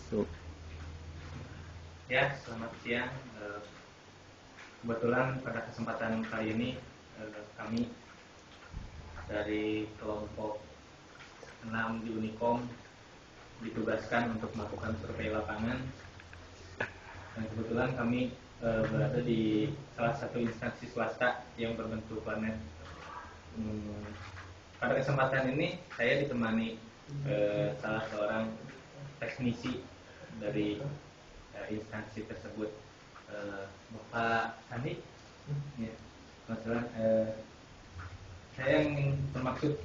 Tuh. Ya, selamat siang. Kebetulan pada kesempatan kali ini kami dari kelompok 6 di Unikom ditugaskan untuk melakukan survei lapangan. Dan kebetulan kami berada di salah satu instansi swasta yang berbentuk warnet. Pada kesempatan ini saya ditemani salah seorang teknisi dari instansi tersebut, Bapak Sandi. Ya, kebetulan saya ingin bermaksud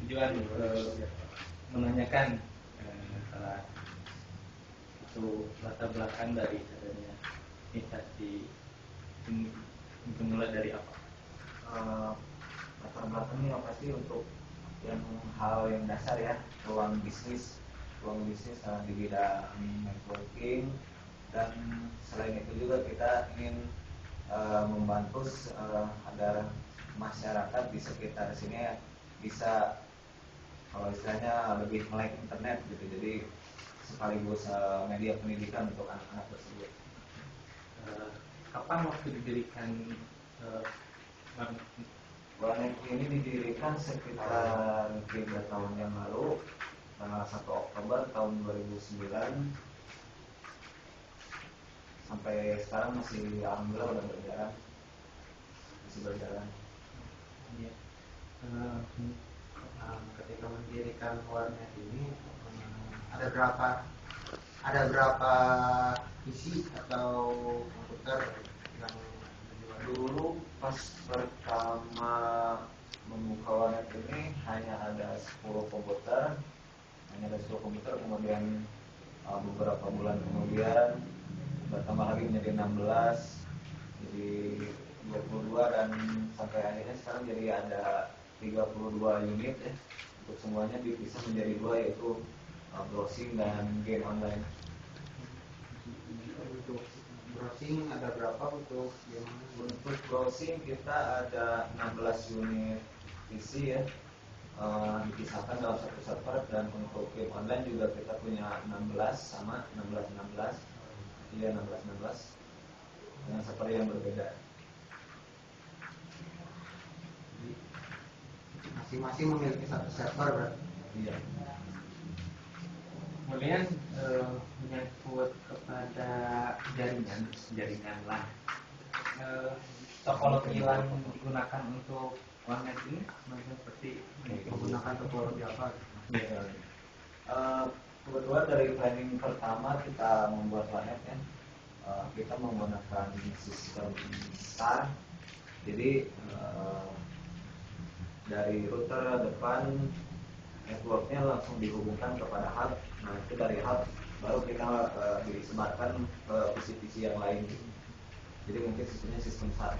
tujuan menanyakan salah satu latar belakang dari adanya instansi ini, mulai dari apa? Latar belakangnya pasti untuk hal yang dasar ya, ruang bisnis di bidang networking, dan selain itu juga kita ingin membantu agar masyarakat di sekitar sini bisa, kalau istilahnya, lebih melek internet gitu. Jadi sekaligus media pendidikan untuk anak-anak tersebut. Kapan waktu didirikan Warnet ini didirikan sekitar 3 tahun yang lalu, tanggal 1 Oktober tahun 2009. Sampai sekarang masih, alhamdulillah, udah berjalan. Ya. Ketika mendirikan warnet ini ada berapa isi atau komputer yang dijual? Dulu pas pertama membuka warnet ini hanya ada 10 komputer, kemudian beberapa bulan kemudian bertambah lagi menjadi 16, jadi 22, dan sampai akhirnya sekarang jadi ada 32 unit ya. Untuk semuanya dipisah menjadi 2, yaitu browsing dan game online. Untuk browsing ada berapa untuk game? Untuk browsing kita ada 16 unit PC ya, dipisahkan dalam satu server. Dan untuk game online juga kita punya 16, sama 16 dengan server yang berbeda. Masing-masing memiliki satu server berarti? Iya. Kemudian menyangkut kepada jaringan LAN. Topologi LAN digunakan untuk warnet ini seperti Menggunakan topologi apa? ya. Kebetulan dari planning pertama kita membuat warnet ya, kita menggunakan sistem SAR. Jadi dari router depan, networknya langsung dihubungkan kepada hub. Nah, itu dari hub baru kita disebarkan ke PC-PC yang lain. Jadi mungkin sistemnya sistem SAR.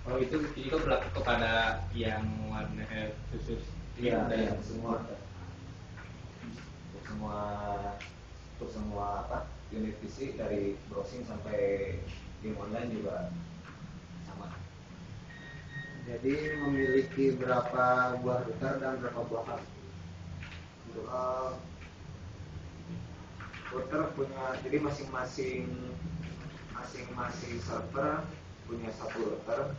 Oh, itu juga berlaku kepada yang warnet khusus. Iya, semua. Untuk semua unit PC, dari browsing sampai game online juga sama. Jadi memiliki berapa buah router dan berapa buah hub? Router punya, jadi masing-masing server punya satu router,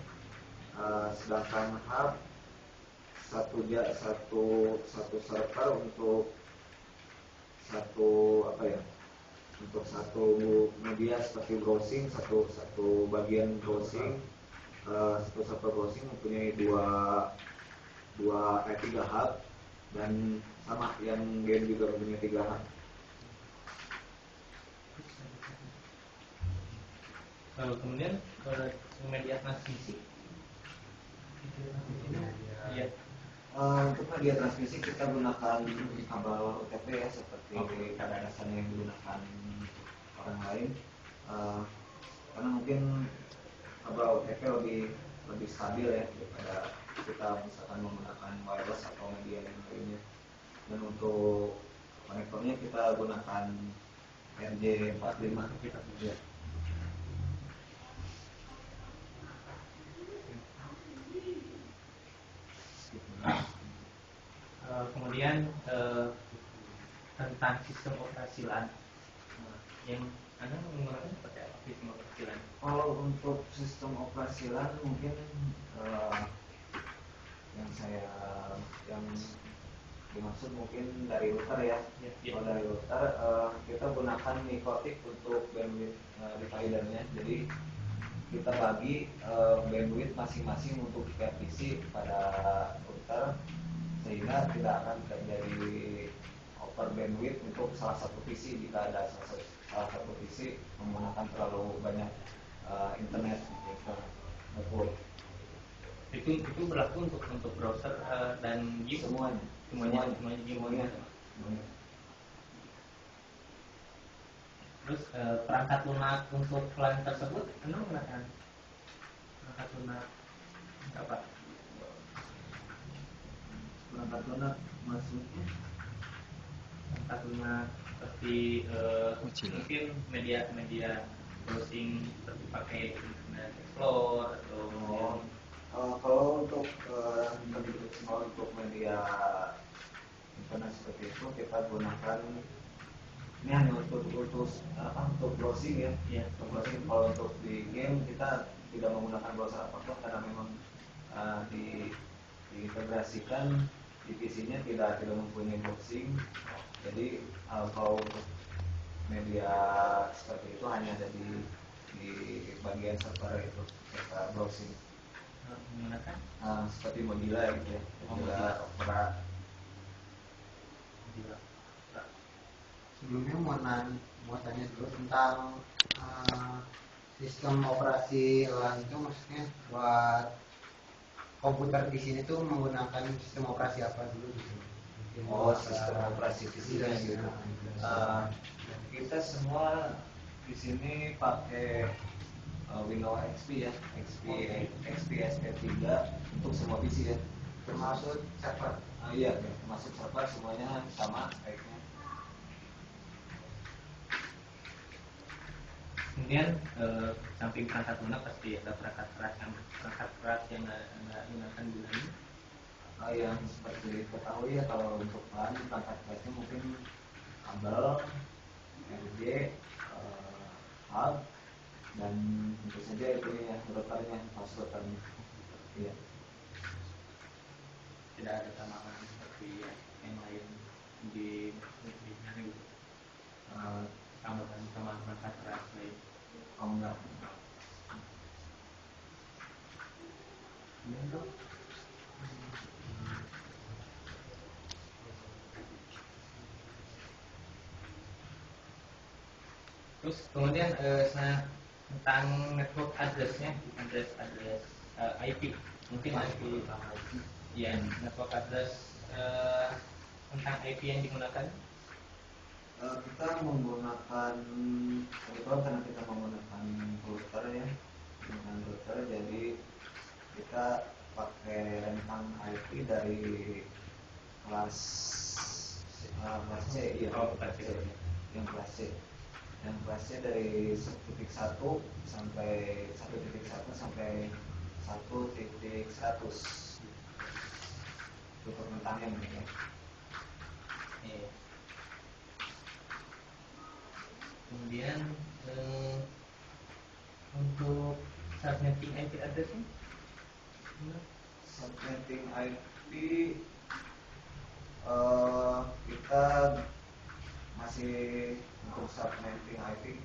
sedangkan hub satu server untuk satu media seperti browsing, satu bagian browsing. Satu server browsing mempunyai tiga hub, dan sama yang game juga mempunyai 3 hub. Kemudian media transmisi. Iya. Untuk media transmisi kita gunakan kabel UTP ya, seperti pada dasarnya yang digunakan orang lain. Karena mungkin kabel UTP lebih stabil ya daripada kita misalkan menggunakan wireless atau media yang lainnya. Dan untuk konektornya kita gunakan RJ45. Ya. Kemudian tentang sistem operasi LAN. Nah, yang Anda menggunakan seperti apa sistem operasi LAN? Kalau untuk sistem operasi LAN mungkin yang saya yang dimaksud mungkin dari router ya. Kalau dari router kita gunakan Nikotik untuk bandwidth dividernya. Jadi kita bagi bandwidth masing-masing untuk setiap PC pada router sehingga tidak akan terjadi over bandwidth untuk salah satu PC jika ada salah satu PC menggunakan terlalu banyak internet network. Itu berlaku untuk browser dan game semuanya. Terus perangkat lunak untuk LAN tersebut Anda menggunakan perangkat lunak apa? Perangkat lunak maksudnya Perangkat lunak seperti mungkin media browsing seperti pakai Internet Explorer atau kalau untuk untuk media internet seperti itu kita gunakan ini hanya untuk browsing ya. Untuk browsing. Kalau untuk di game kita tidak menggunakan browser apapun karena memang diintegrasikan di PC-nya tidak mempunyai browsing. Jadi kalau untuk media seperti itu hanya ada di bagian server itu server browsing. Menggunakan seperti Mozilla gitu ya. Mozilla Opera. Sebelumnya mau tanya dulu tentang sistem operasi LAN itu, maksudnya buat komputer di sini tuh menggunakan sistem operasi apa dulu gitu? Sistem operasi di sini gitu. Kita semua di sini pakai Windows XP ya, XP SP3 untuk semua PC ya. Termasuk server. Iya, termasuk server semuanya sama speknya. Kemudian samping perangkat lunak pasti ada perangkat keras yang Anda gunakan di LAN. Yang seperti diketahui ya, kalau untuk LAN perangkat kerasnya mungkin kabel, RJ, hub, dan tentu saja itu ya routernya, host routernya. Iya. Tidak ada tambahan seperti yang lain di tambahan perangkat keras lain. Enggak. Terus kemudian tentang network address-nya, address IP, mungkin IP ya, network address tentang IP yang digunakan. Kita menggunakan kebetulan karena kita menggunakan router ya, jadi kita pakai rentang IP dari kelas C ya, yang kelas C dari 1.1 sampai 1.1 untuk rentangnya ya. Kemudian untuk subnetting IP address-nya, subnetting IP kita masih untuk subnetting IP